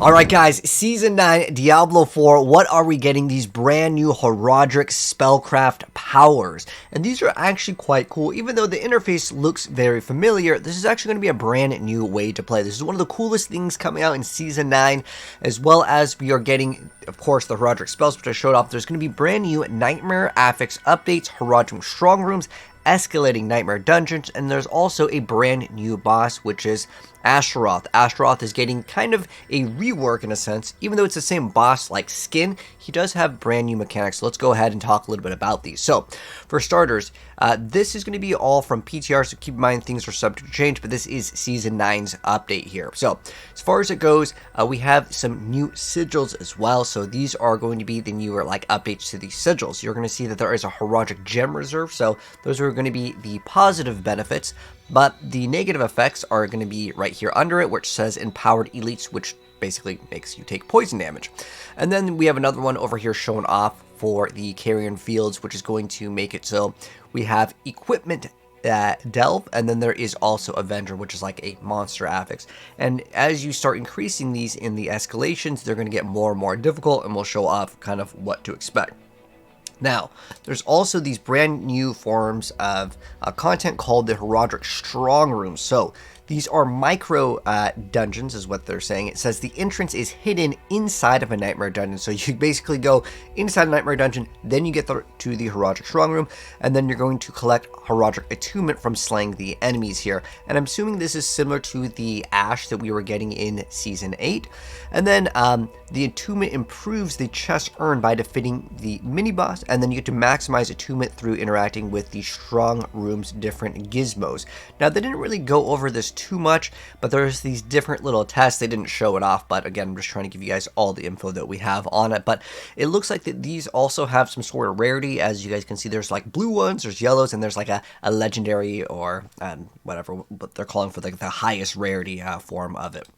Alright guys, Season 9, Diablo 4, what are we getting? These brand new Horadric spellcraft powers. And these are actually quite cool. Even though the interface looks very familiar, this is actually going to be a brand new way to play. This is one of the coolest things coming out in Season 9, as well as we are getting, of course, the Horadric spells, which I showed off. There's going to be brand new Nightmare Affix updates, Horadric Strongrooms, Escalating Nightmare dungeons, and there's also a brand new boss, which is Astaroth. Astaroth is getting kind of a rework in a sense. Even though it's the same boss like skin, he does have brand new mechanics. So let's go ahead and talk a little bit about these. So, for starters, this is going to be all from PTR, so keep in mind things are subject to change, but this is Season 9's update here. So, as far as it goes, we have some new sigils as well. So, these are going to be the newer like updates to these sigils. You're going to see that there is a Horadric gem reserve, so those are going to be the positive benefits. But the negative effects are going to be right here under it, which says Empowered Elites, which basically makes you take poison damage. And then we have another one over here shown off for the Carrion Fields, which is going to make it so we have Equipment Delve, and then there is also Avenger, which is like a monster affix. And as you start increasing these in the escalations, they're going to get more and more difficult, and we'll show off kind of what to expect. Now, there's also these brand new forms of content called the Horadric Strongrooms. So, these are micro dungeons, is what they're saying. It says the entrance is hidden inside of a Nightmare dungeon. So, you basically go inside a Nightmare dungeon, then you get to the Horadric Strongroom, and then you're going to collect Horadric Attunement from slaying the enemies here. And I'm assuming this is similar to the Ash that we were getting in Season 8. And then the Attunement improves the chest earned by defeating the mini-boss, and then you get to maximize Attunement through interacting with the Strong Room's different gizmos. Now, they didn't really go over this too much, but there's these different little tests. They didn't show it off, but again, I'm just trying to give you guys all the info that we have on it. But it looks like that these also have some sort of rarity. As you guys can see, there's like blue ones, there's yellows, and there's like a legendary or whatever, but they're calling for like the highest rarity form of it.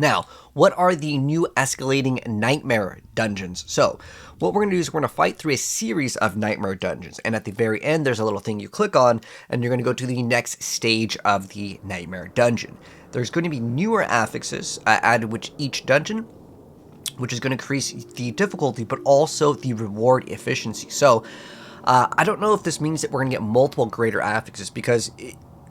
Now, what are the new Escalating Nightmare dungeons? So, what we're going to do is we're going to fight through a series of Nightmare dungeons, and at the very end, there's a little thing you click on, and you're going to go to the next stage of the Nightmare dungeon. There's going to be newer affixes added with each dungeon, which is going to increase the difficulty, but also the reward efficiency. So, I don't know if this means that we're going to get multiple greater affixes, because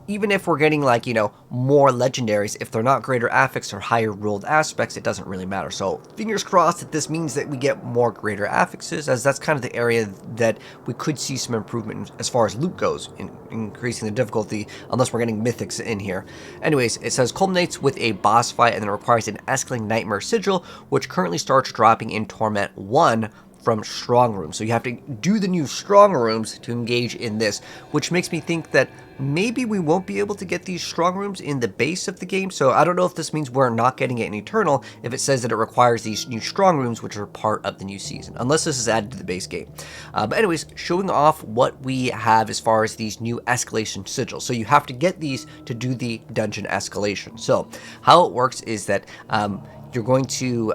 even if we're getting, like, you know, more legendaries, if they're not greater affix or higher ruled aspects, it doesn't really matter. So, fingers crossed that this means that we get more greater affixes, as that's kind of the area that we could see some improvement as far as loot goes, in increasing the difficulty, unless we're getting mythics in here. Anyways, it says culminates with a boss fight, and then requires an Escalating Nightmare sigil, which currently starts dropping in Torment 1, from Strong Rooms. So you have to do the new Strong Rooms to engage in this, which makes me think that maybe we won't be able to get these Strong Rooms in the base of the game. So I don't know if this means we're not getting it in Eternal, if it says that it requires these new Strong Rooms, which are part of the new season, unless this is added to the base game. But anyways, showing off what we have as far as these new escalation sigils. So you have to get these to do the dungeon escalation. So how it works is that you're going to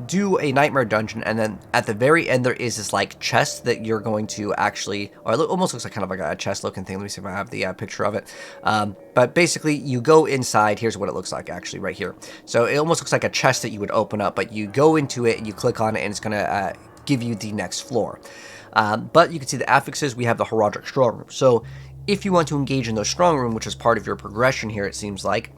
do a Nightmare dungeon, and then at the very end there is this like chest that you're going to actually, or it almost looks like kind of like a chest looking thing. Let me see if I have the picture of it. But basically you go inside. Here's what it looks like actually right here. So it almost looks like a chest that you would open up, but you go into it and you click on it, and it's going to give you the next floor. But you can see the affixes. We have the Horadric Strongrooms. So if you want to engage in those Strong Room, which is part of your progression here, it seems like,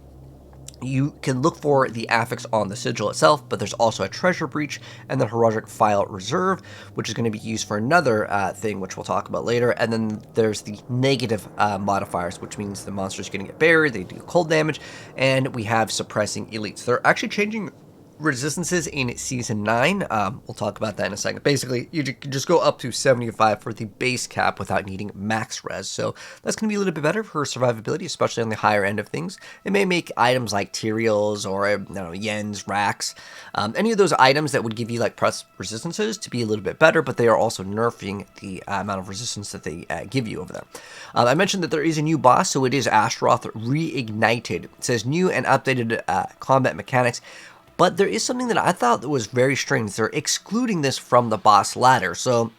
you can look for the affix on the sigil itself, but there's also a treasure breach and then Horadric File Reserve, which is going to be used for another thing, which we'll talk about later. And then there's the negative modifiers, which means the monster's going to get buried, they do cold damage, and we have Suppressing Elites. They're actually changing resistances in Season 9. We'll talk about that in a second. Basically, you can just go up to 75 for the base cap without needing max res, so that's going to be a little bit better for survivability, especially on the higher end of things. It may make items like Tyraels or, I don't know, Yens, Racks, any of those items that would give you like press resistances to be a little bit better, but they are also nerfing the amount of resistance that they give you over there. I mentioned that there is a new boss, so it is Astaroth Reignited. It says new and updated combat mechanics. But there is something that I thought that was very strange. They're excluding this from the boss ladder. So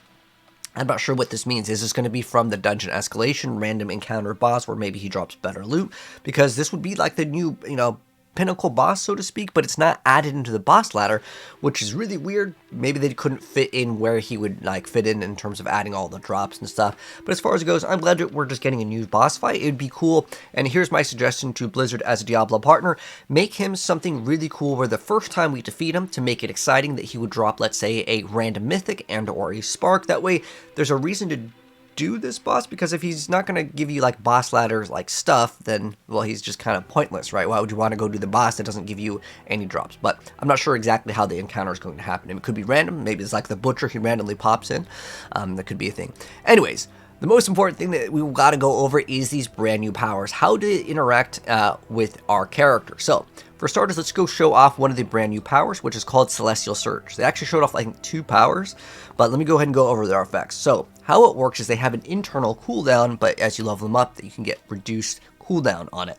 I'm not sure what this means. Is this going to be from the dungeon escalation, random encounter boss, where maybe he drops better loot? Because this would be like the new, you know, pinnacle boss, so to speak, but it's not added into the boss ladder, which is really weird. Maybe they couldn't fit in where he would like fit in terms of adding all the drops and stuff. But as far as it goes, I'm glad that we're just getting a new boss fight. It'd be cool. And here's my suggestion to Blizzard as a Diablo partner: make him something really cool where the first time we defeat him, to make it exciting, that he would drop, let's say, a random mythic and or a spark. That way there's a reason to do this boss, because if he's not going to give you like boss ladders like stuff, then well, he's just kind of pointless, right? Why would you want to go do the boss that doesn't give you any drops? But I'm not sure exactly how the encounter is going to happen. It could be random. Maybe it's like the butcher, he randomly pops in. That could be a thing. Anyways, the most important thing that we got to go over is these brand new powers, how to interact with our character. So for starters, let's go show off one of the brand new powers, which is called Celestial Surge. They actually showed off, I think, 2 powers, but let me go ahead and go over their effects. So how it works is they have an internal cooldown, but as you level them up, that you can get reduced cooldown on it.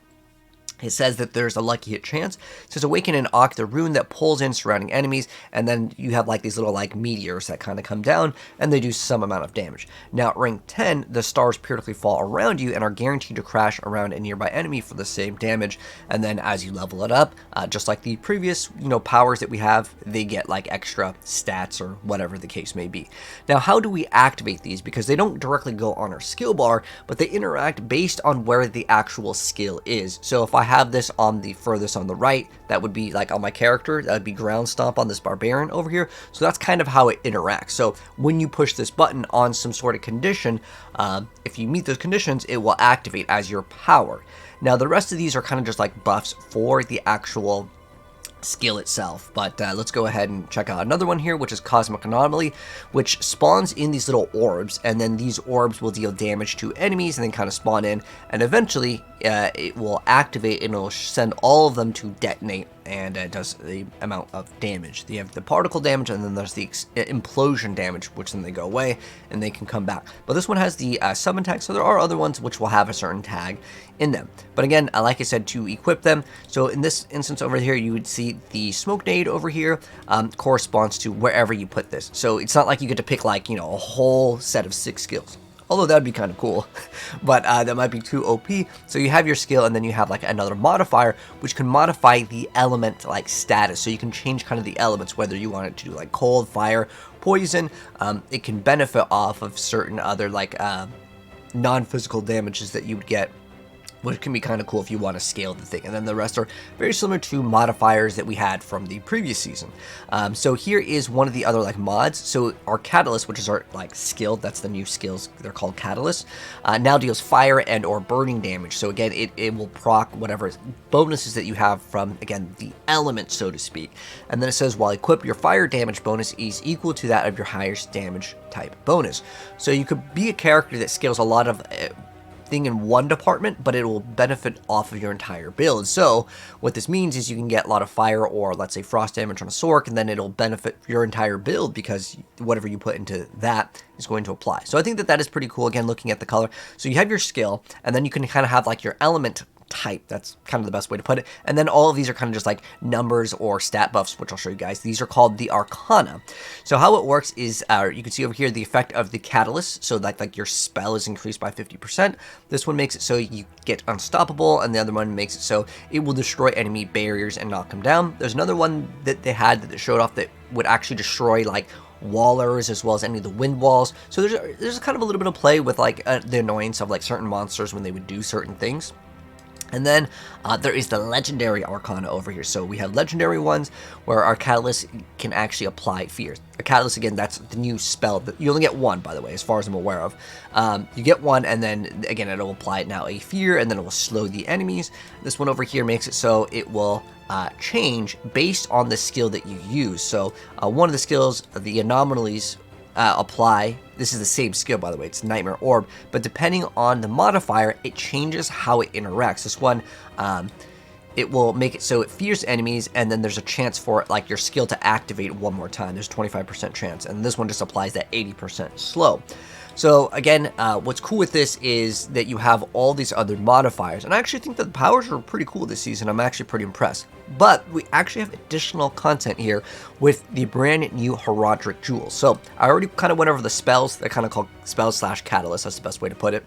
It says that there's a lucky hit chance. It says awaken an Auk, the rune that pulls in surrounding enemies, and then you have like these little like meteors that kind of come down, and they do some amount of damage. Now at rank 10, the stars periodically fall around you and are guaranteed to crash around a nearby enemy for the same damage. And then as you level it up, just like the previous powers that we have, they get like extra stats or whatever the case may be. Now how do we activate these? Because they don't directly go on our skill bar, but they interact based on where the actual skill is. So if I have this on the furthest on the right, that would be like on my character, that would be ground stomp on this barbarian over here. So that's kind of how it interacts. So when you push this button on some sort of condition, if you meet those conditions, it will activate as your power. Now the rest of these are kind of just like buffs for the actual skill itself, but let's go ahead and check out another one here, which is Cosmic Anomaly, which spawns in these little orbs, and then these orbs will deal damage to enemies and then kind of spawn in, and eventually it will activate and it will send all of them to detonate, and it does the amount of damage. You have the particle damage, and then there's the implosion damage, which then they go away and they can come back. But this one has the summon tag, so there are other ones which will have a certain tag in them. But again, like I said, to equip them, so in this instance over here, you would see the smoke nade over here corresponds to wherever you put this. So it's not like you get to pick like, a whole set of 6 skills. Although that would be kind of cool, but that might be too OP. So you have your skill, and then you have like another modifier, which can modify the element like status. So you can change kind of the elements, whether you want it to do like cold, fire, poison. It can benefit off of certain other like non-physical damages that you would get, which can be kind of cool if you want to scale the thing. And then the rest are very similar to modifiers that we had from the previous season. So here is one of the other like mods. So our Catalyst, which is our like skill, that's the new skills, they're called Catalyst, now deals fire and or burning damage. So again, it will proc whatever bonuses that you have from, again, the element, so to speak. And then it says, while equipped, your fire damage bonus is equal to that of your highest damage type bonus. So you could be a character that scales a lot of thing in one department, but it will benefit off of your entire build. So what this means is you can get a lot of fire or let's say frost damage on a Sorc, and then it'll benefit your entire build because whatever you put into that is going to apply. So I think that is pretty cool, again, looking at the color. So you have your skill, and then you can kind of have like your element type. That's kind of the best way to put it. And then all of these are kind of just like numbers or stat buffs, which I'll show you guys. These are called the Arcana. So how it works is you can see over here the effect of the Catalyst. So like your spell is increased by 50%. This one makes it so you get unstoppable, and the other one makes it so it will destroy enemy barriers and knock them down. There's another one that they had that showed off that would actually destroy like wallers as well as any of the wind walls. So there's kind of a little bit of play with like the annoyance of like certain monsters when they would do certain things. And then there is the legendary Arcana over here. So we have legendary ones where our Catalyst can actually apply fear. A Catalyst, again, that's the new spell. You only get one, by the way, as far as I'm aware of. You get one, and then, again, it'll apply now a fear, and then it will slow the enemies. This one over here makes it so it will change based on the skill that you use. So one of the skills, the anomalies, apply. This is the same skill, by the way. It's Nightmare Orb, but depending on the modifier, it changes how it interacts. This one, it will make it so it fears enemies, and then there's a chance for it, like your skill to activate one more time. There's 25% chance, and this one just applies that 80% slow. So again, what's cool with this is that you have all these other modifiers, and I actually think that the powers are pretty cool this season. I'm actually pretty impressed. But we actually have additional content here with the brand new Horadric jewels. So I already kind of went over the spells. They're kind of called spells / catalyst. That's the best way to put it.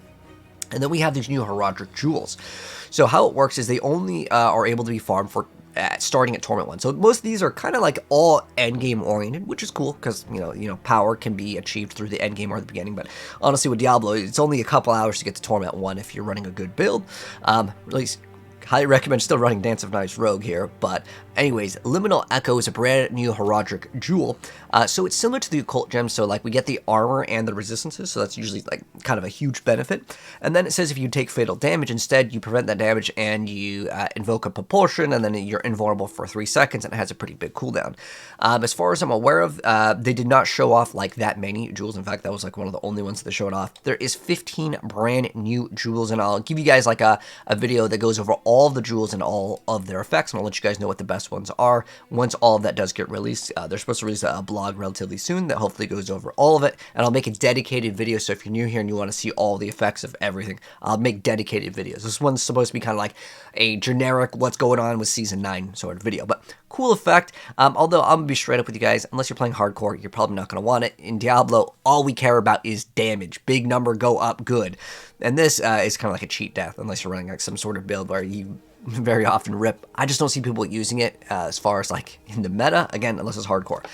And then we have these new Horadric jewels. So how it works is they only are able to be farmed for starting at Torment 1. So most of these are kind of like all endgame oriented, which is cool because, power can be achieved through the endgame or the beginning. But honestly, with Diablo, it's only a couple hours to get to Torment 1 if you're running a good build. At least highly recommend still running Dance of Knives Rogue here, but anyways, Liminal Echo is a brand new Horadric jewel, so it's similar to the Occult Gem, so like we get the armor and the resistances, so that's usually like kind of a huge benefit, and then it says if you take fatal damage, instead you prevent that damage and you invoke a Propulsion, and then you're invulnerable for 3 seconds, and it has a pretty big cooldown. As far as I'm aware of, they did not show off like that many jewels. In fact, that was like one of the only ones that they showed off. There is 15 brand new jewels, and I'll give you guys like a video that goes over all of the jewels and all of their effects, and I'll let you guys know what the best ones are once all of that does get released. They're supposed to release a blog relatively soon that hopefully goes over all of it, and I'll make a dedicated video, so if you're new here and you want to see all the effects of everything, I'll make dedicated videos. This one's supposed to be kind of like a generic what's going on with Season 9 sort of video, but cool effect. Although I'm going to be straight up with you guys, unless you're playing hardcore, you're probably not going to want it. In Diablo, all we care about is damage. Big number, go up, good. And this is kind of like a cheat death, unless you're running like some sort of build where you very often rip. I just don't see people using it as far as like in the meta, again, unless it's hardcore.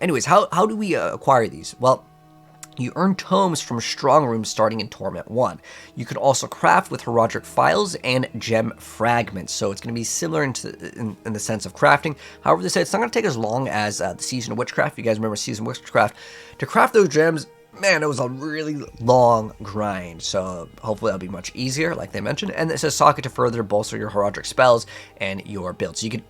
Anyways, how do we acquire these? Well, you earn tomes from Strongrooms starting in Torment 1. You can also craft with Horadric files and gem fragments, so it's going to be similar in the sense of crafting. However, they said it's not going to take as long as the Season of Witchcraft. If you guys remember Season of Witchcraft, to craft those gems, man, it was a really long grind, so hopefully that'll be much easier, like they mentioned. And it says socket to further bolster your Horadric spells and your build. So you get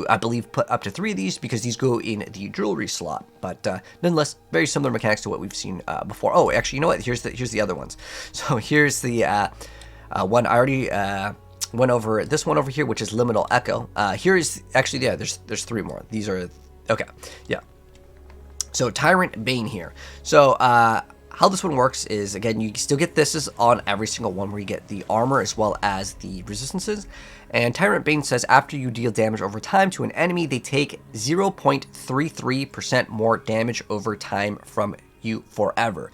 I believe, put up to 3 of these because these go in the jewelry slot. But nonetheless, very similar mechanics to what we've seen before. Oh, actually, you know what? Here's the other ones. So here's the one I already went over. This one over here, which is Liminal Echo. Here is actually, yeah, there's 3 more. These are okay, yeah. So Tyrant Bane here. So how this one works is, again, you still get this is on every single one where you get the armor as well as the resistances. And Tyrant Bane says after you deal damage over time to an enemy, they take 0.33% more damage over time from you forever.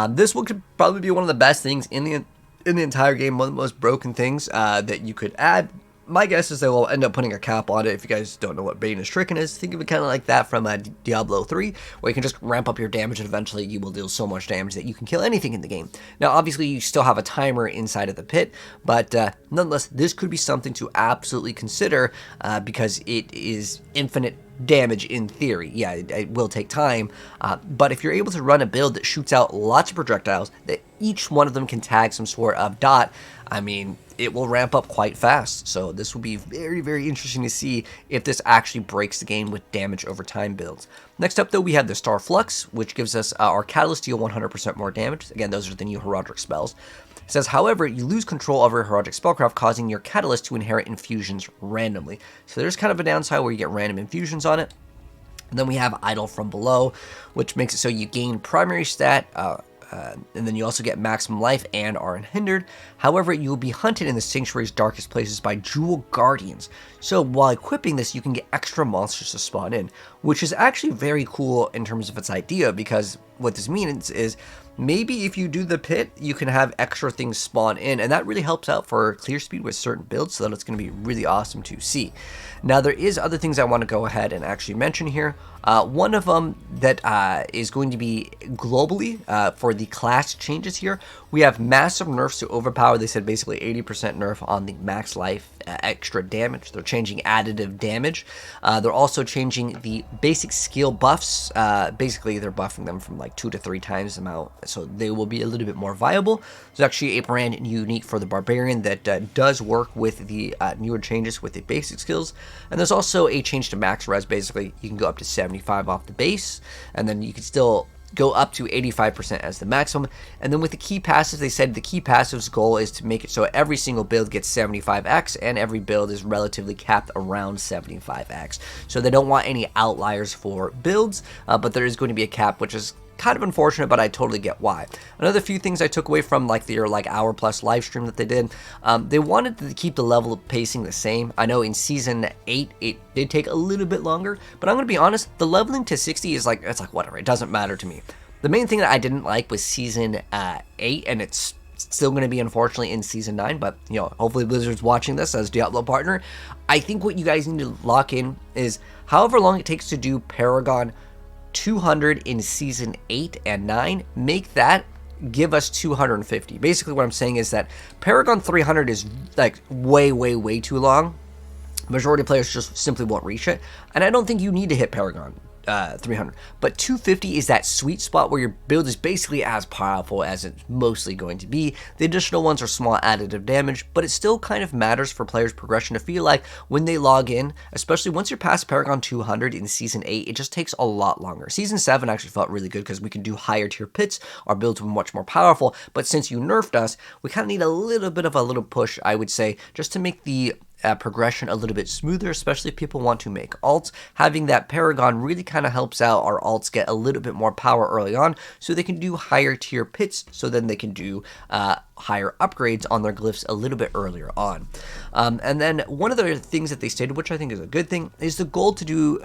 This one could probably be one of the best things in the entire game, one of the most broken things that you could add. My guess is they will end up putting a cap on it. If you guys don't know what Bane is Stricken is, think of it kind of like that from Diablo 3, where you can just ramp up your damage and eventually you will deal so much damage that you can kill anything in the game. Now, obviously, you still have a timer inside of the pit, but nonetheless, this could be something to absolutely consider because it is infinite damage in theory. Yeah, it will take time, but if you're able to run a build that shoots out lots of projectiles, that each one of them can tag some sort of dot, I mean, it will ramp up quite fast. So this will be very, very interesting to see if this actually breaks the game with damage over time builds. Next up, though, we have the Star Flux, which gives us our Catalyst deal 100% more damage. Again, those are the new Horadric spells. It says, however, you lose control over your Horadric spellcraft, causing your Catalyst to inherit infusions randomly. So there's kind of a downside where you get random infusions on it. And then we have Idle from Below, which makes it so you gain primary stat, and then you also get maximum life and are unhindered. However, you will be hunted in the Sanctuary's darkest places by Jewel Guardians. So while equipping this, you can get extra monsters to spawn in, which is actually very cool in terms of its idea, because what this means is maybe if you do the pit, you can have extra things spawn in, and that really helps out for clear speed with certain builds, so that it's going to be really awesome to see. Now, there is other things I want to go ahead and actually mention here. One of them that is going to be globally for the class changes here. We have massive nerfs to overpower. They said basically 80% nerf on the max life extra damage. They're changing additive damage. They're also changing the basic skill buffs. Basically, they're buffing them from like 2 to 3 times the amount, so they will be a little bit more viable. There's actually a brand new unique for the Barbarian that does work with the newer changes with the basic skills. And there's also a change to max res. Basically, you can go up to 75 off the base, and then you can still go up to 85% as the maximum. And then with the key passives, they said the key passives goal is to make it so every single build gets 75x, and every build is relatively capped around 75x. So they don't want any outliers for builds, but there is going to be a cap, which is kind of unfortunate, but I totally get why. Another few things I took away from like their hour plus live stream that they did, they wanted to keep the level of pacing the same. I know in season 8 it did take a little bit longer, but I'm gonna be honest, the leveling to 60 is like, it's like whatever, it doesn't matter to me. The main thing that I didn't like was season 8, and it's still going to be unfortunately in Season 9, but you know, hopefully Blizzard's watching this as Diablo partner. I think what you guys need to lock in is however long it takes to do Paragon 200 in Season 8 and 9, make that give us 250. Basically what I'm saying is that Paragon 300 is like way too long. Majority of players just simply won't reach it, and I don't think you need to hit Paragon 300, but 250 is that sweet spot where your build is basically as powerful as it's mostly going to be. The additional ones are small additive damage, but it still kind of matters for players' progression to feel like when they log in, especially once you're past Paragon 200 in Season 8, it just takes a lot longer. Season 7 actually felt really good because we can do higher tier pits, our builds were much more powerful, but since you nerfed us, we kind of need a little bit of a little push, I would say, just to make the progression a little bit smoother, especially if people want to make alts. Having that Paragon really kind of helps out our alts get a little bit more power early on, so they can do higher tier pits, so then they can do higher upgrades on their glyphs a little bit earlier on. And then one of the things that they stated, which I think is a good thing, is the goal to do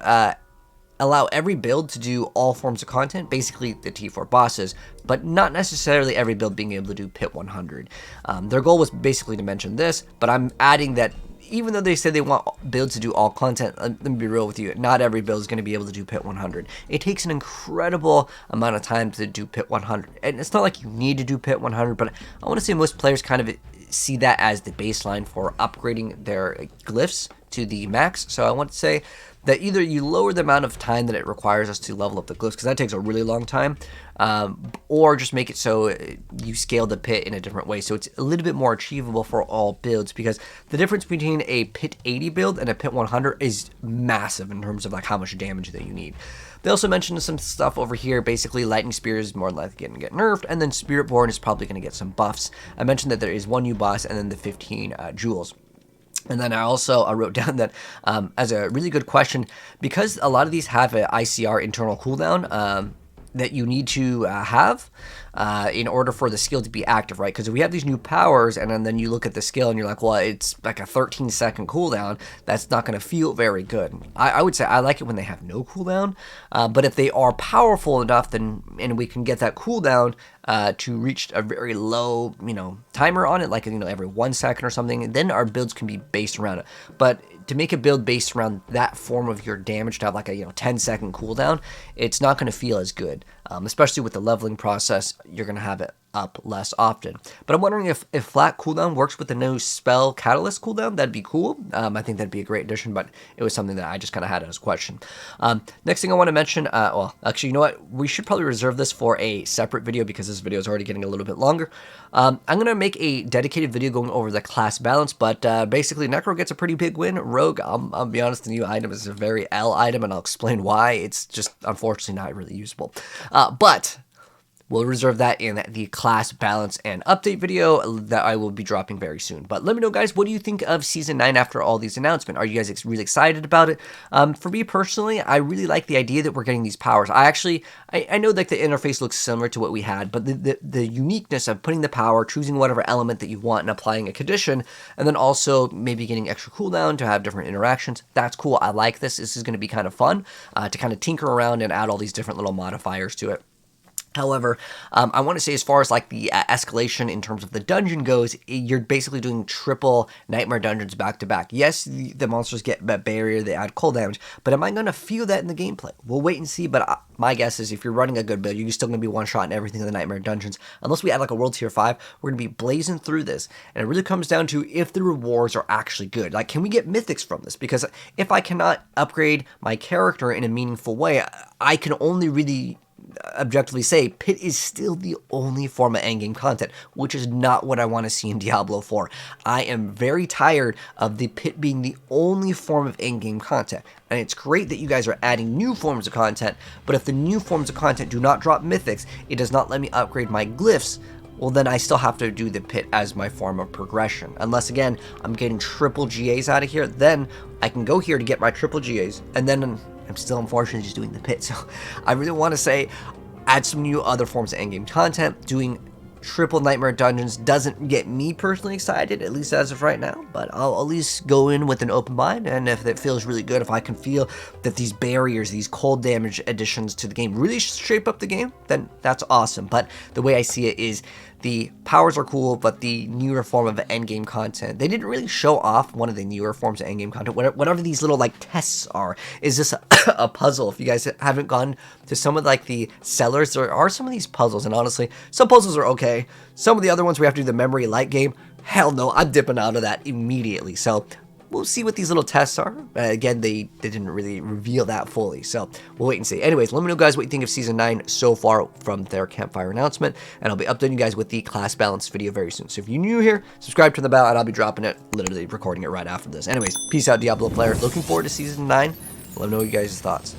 allow every build to do all forms of content, basically the T4 bosses, but not necessarily every build being able to do Pit 100. Their goal was basically to mention this, but I'm adding that even though they said they want builds to do all content, let me be real with you, not every build is going to be able to do Pit 100. It takes an incredible amount of time to do Pit 100, and it's not like you need to do Pit 100, but I want to say most players kind of see that as the baseline for upgrading their glyphs to the max. So I want to say that either you lower the amount of time that it requires us to level up the glyphs, because that takes a really long time, or just make it so you scale the pit in a different way, so it's a little bit more achievable for all builds, because the difference between a Pit 80 build and a Pit 100 is massive in terms of like how much damage that you need. They also mentioned some stuff over here. Basically, Lightning Spear is more likely going to get nerfed, and then Spiritborn is probably going to get some buffs. I mentioned that there is one new boss, and then the 15 jewels. And then I also wrote down that as a really good question, because a lot of these have an ICR internal cooldown that you need to have in order for the skill to be active, right? Because if we have these new powers and then you look at the skill and you're like, well, it's like a 13-second cooldown, that's not going to feel very good. I would say I like it when they have no cooldown, but if they are powerful enough, then and we can get that cooldown to reach a very low, timer on it, like, every 1 second or something, then our builds can be based around it. But to make a build based around that form of your damage to have like a 10-second cooldown, it's not going to feel as good, especially with the leveling process. You're going to have it up less often. But I'm wondering if flat cooldown works with the new spell catalyst cooldown. That'd be cool. I think that'd be a great addition, but it was something that I just kind of had as a question. Next thing I want to mention, well, actually, you know what? We should probably reserve this for a separate video because this video is already getting a little bit longer. I'm going to make a dedicated video going over the class balance, but basically Necro gets a pretty big win. Rogue, I'll be honest, the new item is a very L item, and I'll explain why. It's just, unfortunately, not really usable. But we'll reserve that in the class balance and update video that I will be dropping very soon. But let me know, guys, what do you think of Season 9 after all these announcements? Are you guys really excited about it? For me personally, I really like the idea that we're getting these powers. I know that the interface looks similar to what we had, but the uniqueness of putting the power, choosing whatever element that you want and applying a condition, and then also maybe getting extra cooldown to have different interactions, that's cool. I like this. This is going to be kind of fun to kind of tinker around and add all these different little modifiers to it. However, I want to say as far as like the escalation in terms of the dungeon goes, you're basically doing triple nightmare dungeons back to back. Yes, the monsters get a barrier, they add cold damage, but am I going to feel that in the gameplay? We'll wait and see, but my guess is if you're running a good build, you're still going to be one-shot in everything in the nightmare dungeons. Unless we add like a world tier 5, we're going to be blazing through this, and it really comes down to if the rewards are actually good. Like, can we get mythics from this? Because if I cannot upgrade my character in a meaningful way, I can only really objectively say Pit is still the only form of endgame content, which is not what I want to see in Diablo 4. I am very tired of the Pit being the only form of endgame content, and it's great that you guys are adding new forms of content, but if the new forms of content do not drop mythics, it does not let me upgrade my glyphs, well then I still have to do the Pit as my form of progression. Unless, again, I'm getting triple GAs out of here, then I can go here to get my triple GAs, and then I'm still unfortunately just doing the Pit. So I really want to say add some new other forms of endgame content. Doing triple nightmare dungeons doesn't get me personally excited, at least as of right now, but I'll at least go in with an open mind, and if it feels really good, if I can feel that these barriers, these cold damage additions to the game really shape up the game, then that's awesome. But the way I see it is the powers are cool, but the newer form of endgame content, they didn't really show off one of the newer forms of endgame content. Whatever these little like tests are, is this a puzzle? If you guys haven't gone to some of like the sellers, there are some of these puzzles, and honestly, some puzzles are okay. Some of the other ones we have to do the memory light game, hell no, I'm dipping out of that immediately. So we'll see what these little tests are. Again, they didn't really reveal that fully, so we'll wait and see. Anyways, let me know, guys, what you think of Season 9 so far from their campfire announcement, and I'll be updating you guys with the class balance video very soon. So if you're new here, subscribe to the bell, and I'll be dropping it, literally recording it right after this. Anyways, peace out, Diablo player. Looking forward to Season 9. Let me know what you guys' thoughts.